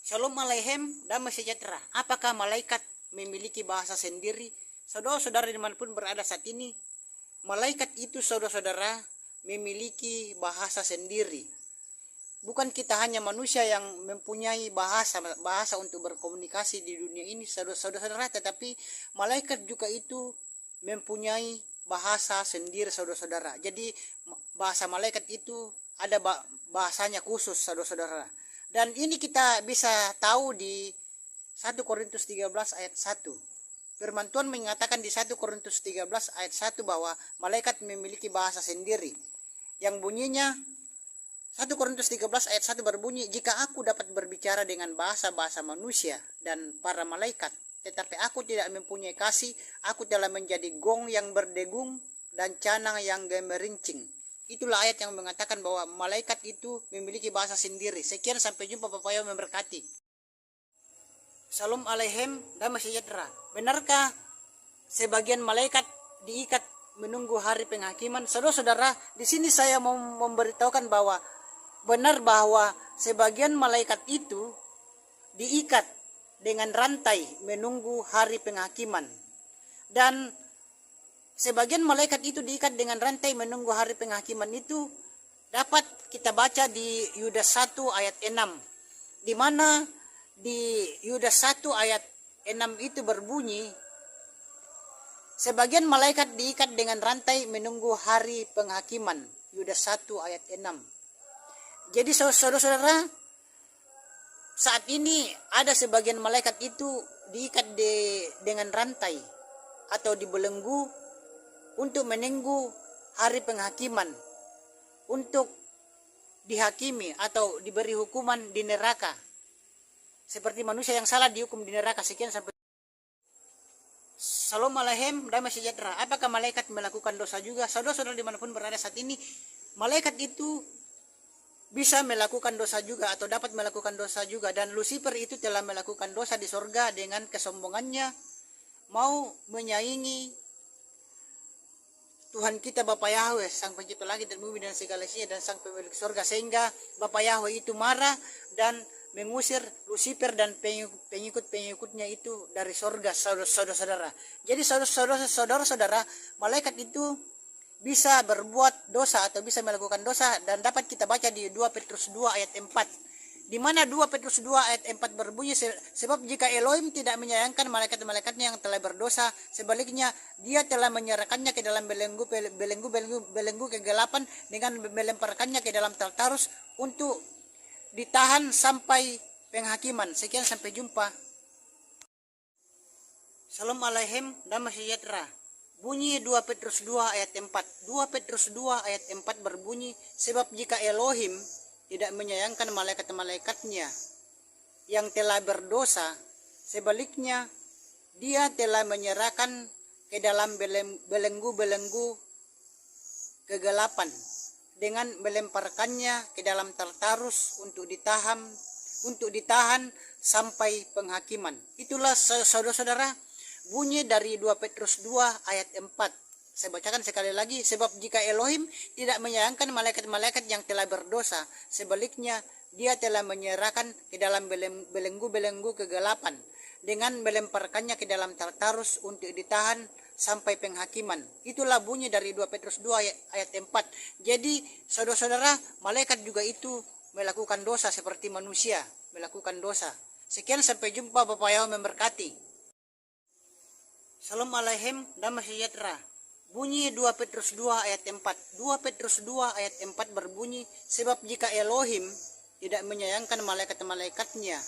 Shalom Aleichem, damai sejahtera. Apakah malaikat memiliki bahasa sendiri? Saudara-saudara dimanapun berada saat ini, malaikat itu saudara-saudara memiliki bahasa sendiri. Bukan kita hanya manusia yang mempunyai bahasa untuk berkomunikasi di dunia ini, saudara-saudara, tetapi malaikat juga itu mempunyai bahasa sendiri, saudara-saudara. Jadi bahasa malaikat itu ada bahasanya khusus, saudara-saudara. Dan ini kita bisa tahu di 1 Korintus 13 ayat 1. Firman Tuhan mengatakan di 1 Korintus 13 ayat 1 bahwa malaikat memiliki bahasa sendiri. Yang bunyinya 1 Korintus 13 ayat 1 berbunyi, jika aku dapat berbicara dengan bahasa-bahasa manusia dan para malaikat, tetapi aku tidak mempunyai kasih, aku telah menjadi gong yang berdegung dan canang yang gemerincing. Itulah ayat yang mengatakan bahwa malaikat itu memiliki bahasa sendiri. Sekian, sampai jumpa, Bapak Yesus memberkati. Shalom Aleichem, damai sejahtera. Benarkah sebagian malaikat diikat menunggu hari penghakiman? Saudara-saudara, di sini saya mau memberitahukan bahwa benar bahwa sebagian malaikat itu diikat dengan rantai menunggu hari penghakiman. Dan sebagian malaikat itu diikat dengan rantai menunggu hari penghakiman itu dapat kita baca di Yudas 1 ayat 6. Di mana di Yudas 1 ayat 6 itu berbunyi, sebagian malaikat diikat dengan rantai menunggu hari penghakiman. Yudas 1 ayat 6. Jadi saudara-saudara, saat ini ada sebagian malaikat itu diikat dengan rantai atau dibelenggu untuk menunggu hari penghakiman, untuk dihakimi atau diberi hukuman di neraka. Seperti manusia yang salah dihukum di neraka. Sekian, sampai. Shalom Aleichem, damai sejahtera. Apakah malaikat melakukan dosa juga? Saudara-saudara dimanapun berada saat ini, malaikat itu bisa melakukan dosa juga atau dapat melakukan dosa juga. Dan Lucifer itu telah melakukan dosa di sorga dengan kesombongannya, mau menyaingi Tuhan kita Bapa Yahweh, Sang Pencipta langit dan bumi dan segala isinya, dan Sang Pemilik sorga, sehingga Bapa Yahweh itu marah dan mengusir Lucifer dan pengikut-pengikutnya itu dari sorga, saudara-saudara. Jadi saudara-saudara, malaikat itu bisa berbuat dosa atau bisa melakukan dosa, dan dapat kita baca di 2 Petrus 2 ayat 4. Di mana 2 Petrus 2 ayat 4 berbunyi, sebab jika Elohim tidak menyayangkan malaikat-malaikatnya yang telah berdosa, sebaliknya dia telah menyerahkannya ke dalam belenggu kegelapan dengan melemparkannya ke dalam Tartarus untuk ditahan sampai penghakiman. Sekian, sampai jumpa. Shalom Aleichem, damai sejahtera. Bunyi 2 Petrus 2 ayat 4. 2 Petrus 2 ayat 4 berbunyi, sebab jika Elohim tidak menyayangkan malaikat-malaikatnya yang telah berdosa, sebaliknya dia telah menyerahkan ke dalam belenggu kegelapan dengan melemparkannya ke dalam Tartarus untuk ditahan sampai penghakiman. Itulah saudara-saudara bunyi dari 2 Petrus 2 ayat 4. Saya bacakan sekali lagi, sebab jika Elohim tidak menyayangkan malaikat-malaikat yang telah berdosa, sebaliknya dia telah menyerahkan ke dalam belenggu kegelapan dengan melemparkannya ke dalam Tartarus untuk ditahan sampai penghakiman. Itulah bunyi dari 2 Petrus 2 ayat 4. Jadi saudara-saudara, malaikat juga itu melakukan dosa seperti manusia melakukan dosa. Sekian, sampai jumpa, Bapak Yesus memberkati. Shalom Aleichem, damai sejahtera. Bunyi 2 Petrus 2 ayat 4. 2 Petrus 2 ayat 4 berbunyi, sebab jika Elohim tidak menyayangkan malaikat-malaikatnya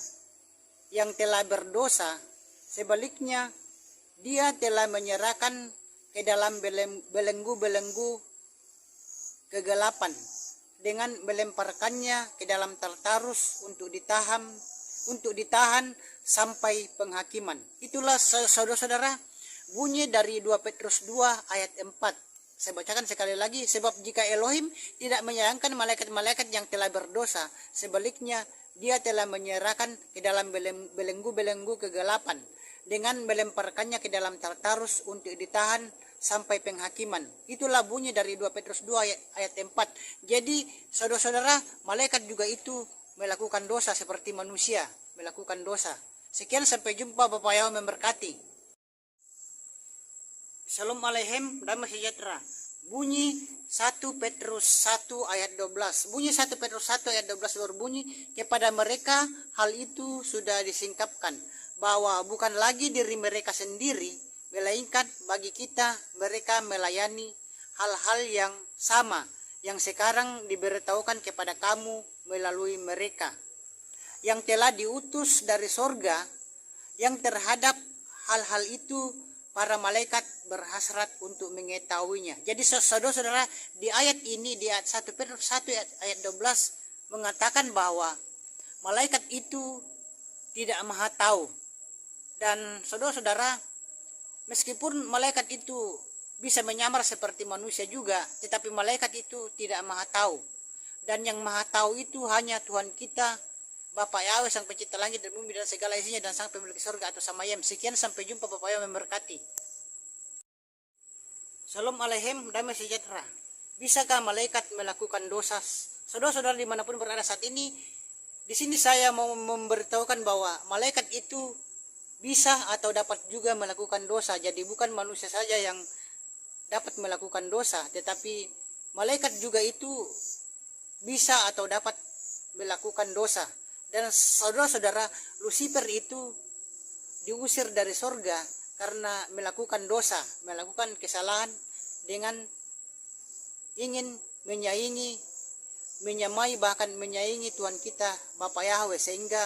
yang telah berdosa, sebaliknya dia telah menyerahkan ke dalam belenggu kegelapan dengan melemparkannya ke dalam Tartarus untuk ditahan sampai penghakiman. Itulah saudara-saudara bunyi dari 2 Petrus 2 ayat 4. Saya bacakan sekali lagi, sebab jika Elohim tidak menyayangkan malaikat-malaikat yang telah berdosa, sebaliknya dia telah menyerahkan ke dalam belenggu kegelapan dengan melemparkannya ke dalam Tartarus untuk ditahan sampai penghakiman. Itulah bunyi dari 2 Petrus 2 ayat 4. Jadi saudara-saudara, malaikat juga itu melakukan dosa seperti manusia melakukan dosa. Sekian, sampai jumpa. Bapak Yahweh memberkati. Shalom Aleichem, damai sejahtera. Bunyi 1 Petrus 1 ayat 12. Bunyi 1 Petrus 1 ayat 12 berbunyi, kepada mereka hal itu sudah disingkapkan, bahwa bukan lagi diri mereka sendiri, melainkan bagi kita mereka melayani hal-hal yang sama yang sekarang diberitahukan kepada kamu melalui mereka, yang telah diutus dari sorga, yang terhadap hal-hal itu para malaikat berhasrat untuk mengetahuinya. Jadi saudara-saudara, di ayat ini, di ayat 1 Petrus 1 ayat 12 mengatakan bahwa malaikat itu tidak maha tahu. Dan saudara-saudara, meskipun malaikat itu bisa menyamar seperti manusia juga, tetapi malaikat itu tidak maha tahu. Dan yang maha tahu itu hanya Tuhan kita, Bapak Yahweh, Sang Pencipta langit dan bumi dan segala isinya, dan Sang Pemilik surga atau Samayem. Sekian, sampai jumpa. Bapak Yahweh memberkati. Shalom Aleichem, damai sejahtera. Bisakah malaikat melakukan dosa? Saudara-saudara dimanapun berada saat ini, di sini saya mau memberitahukan bahwa malaikat itu bisa atau dapat juga melakukan dosa. Jadi bukan manusia saja yang dapat melakukan dosa, tetapi malaikat juga itu bisa atau dapat melakukan dosa. Dan saudara-saudara, Lucifer itu diusir dari sorga karena melakukan dosa, melakukan kesalahan dengan ingin menyamai bahkan menyaingi Tuhan kita Bapak Yahweh, sehingga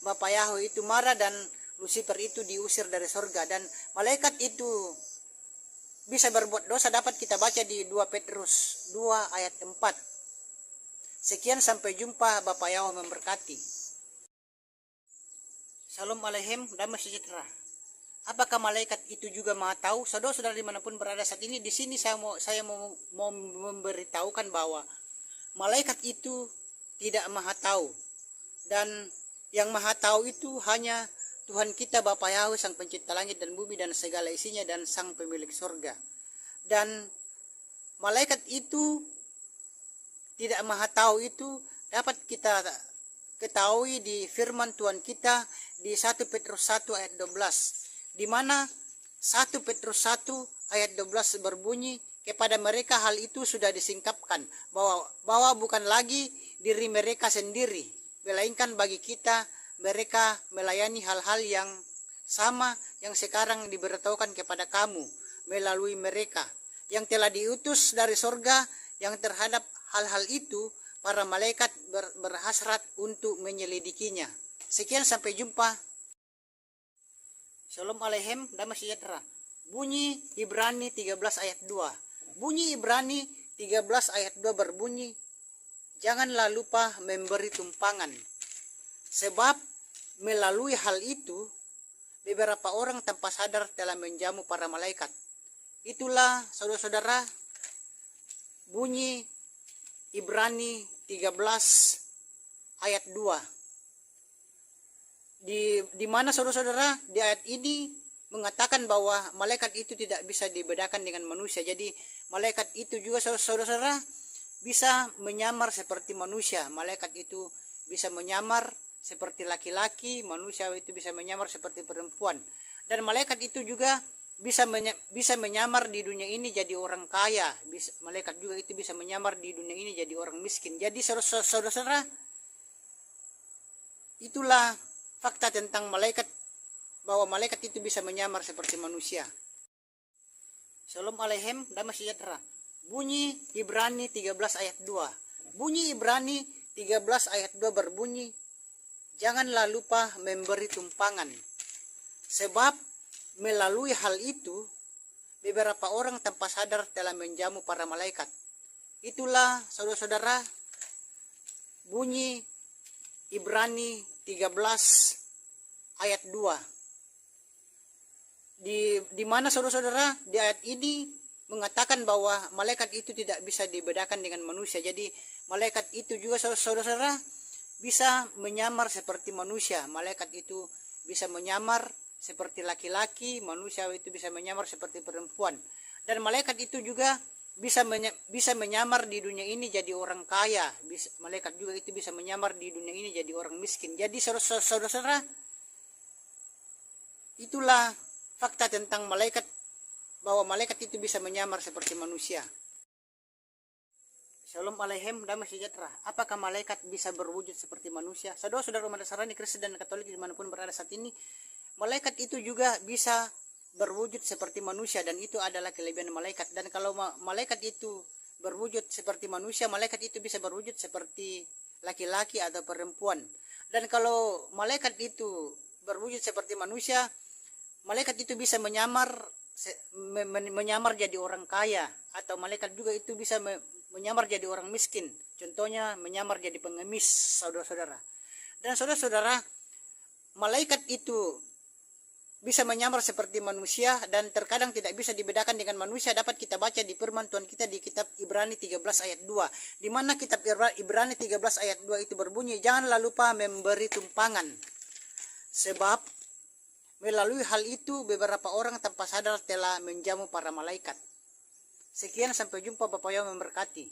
Bapak Yahweh itu marah dan Lucifer itu diusir dari sorga. Dan malaikat itu bisa berbuat dosa dapat kita baca di 2 Petrus 2 ayat 4. Sekian, sampai jumpa. Bapak Yahweh memberkati. Shalom Aleichem, damai sejahtera. Apakah malaikat itu juga maha tahu? Saudara-saudara dimanapun berada saat ini, di sini saya mau memberitahukan bahwa malaikat itu tidak maha tahu. Dan yang maha tahu itu hanya Tuhan kita Bapak Yahweh, Sang Pencipta langit dan bumi dan segala isinya, dan Sang Pemilik surga. Dan malaikat itu tidak maha tahu itu dapat kita ketahui di firman Tuhan kita di 1 Petrus 1 ayat 12, di mana 1 Petrus 1 ayat 12 berbunyi, kepada mereka hal itu sudah disingkapkan, bahwa bukan lagi diri mereka sendiri, melainkan bagi kita mereka melayani hal-hal yang sama yang sekarang diberitahukan kepada kamu melalui mereka, yang telah diutus dari sorga, yang terhadap hal-hal itu para malaikat berhasrat untuk menyelidikinya. Sekian, sampai jumpa. Shalom Aleichem, damai sejahtera. Bunyi Ibrani 13 ayat 2. Bunyi Ibrani 13 ayat 2 berbunyi, janganlah lupa memberi tumpangan, sebab melalui hal itu beberapa orang tanpa sadar telah menjamu para malaikat. Itulah saudara-saudara bunyi Ibrani 13 ayat 2. Di mana saudara-saudara di ayat ini mengatakan bahwa malaikat itu tidak bisa dibedakan dengan manusia. Jadi malaikat itu juga saudara-saudara bisa menyamar seperti manusia. Malaikat itu bisa menyamar seperti laki-laki, manusia itu bisa menyamar seperti perempuan. Dan malaikat itu juga bisa menyamar di dunia ini jadi orang kaya. Malaikat juga itu bisa menyamar di dunia ini jadi orang miskin. Jadi saudara-saudara, itulah fakta tentang malaikat, bahwa malaikat itu bisa menyamar seperti manusia. Shalom Aleichem, damai sejahtera. Bunyi Ibrani 13 ayat 2. Bunyi Ibrani 13 ayat 2 berbunyi, janganlah lupa memberi tumpangan, sebab melalui hal itu beberapa orang tanpa sadar telah menjamu para malaikat. Itulah saudara-saudara bunyi Ibrani 13 ayat 2. Di mana saudara-saudara di ayat ini mengatakan bahwa malaikat itu tidak bisa dibedakan dengan manusia. Jadi malaikat itu juga saudara-saudara bisa menyamar seperti manusia. Malaikat itu bisa menyamar seperti laki-laki, manusia itu bisa menyamar seperti perempuan. Dan malaikat itu juga bisa menyamar di dunia ini jadi orang kaya, malaikat juga itu bisa menyamar di dunia ini jadi orang miskin. Jadi saudara-saudara, itulah fakta tentang malaikat, bahwa malaikat itu bisa menyamar seperti manusia. Shalom Aleichem, damai sejahtera. Apakah malaikat bisa berwujud seperti manusia? Saudara-saudara umat Nasrani, Kristen dan Katolik dimanapun berada saat ini, malaikat itu juga bisa berwujud seperti manusia, dan itu adalah kelebihan malaikat. Dan kalau malaikat itu berwujud seperti manusia, malaikat itu bisa berwujud seperti laki-laki atau perempuan. Dan kalau malaikat itu berwujud seperti manusia, malaikat itu bisa menyamar jadi orang kaya, atau malaikat juga itu bisa menyamar jadi orang miskin. Contohnya menyamar jadi pengemis, saudara-saudara. Dan saudara-saudara, malaikat itu bisa menyamar seperti manusia dan terkadang tidak bisa dibedakan dengan manusia. Dapat kita baca di firman Tuhan kita di kitab Ibrani 13 ayat 2, di mana kitab Ibrani 13 ayat 2 itu berbunyi, janganlah lupa memberi tumpangan, sebab melalui hal itu beberapa orang tanpa sadar telah menjamu para malaikat. Sekian, sampai jumpa, Bapak yang memberkati.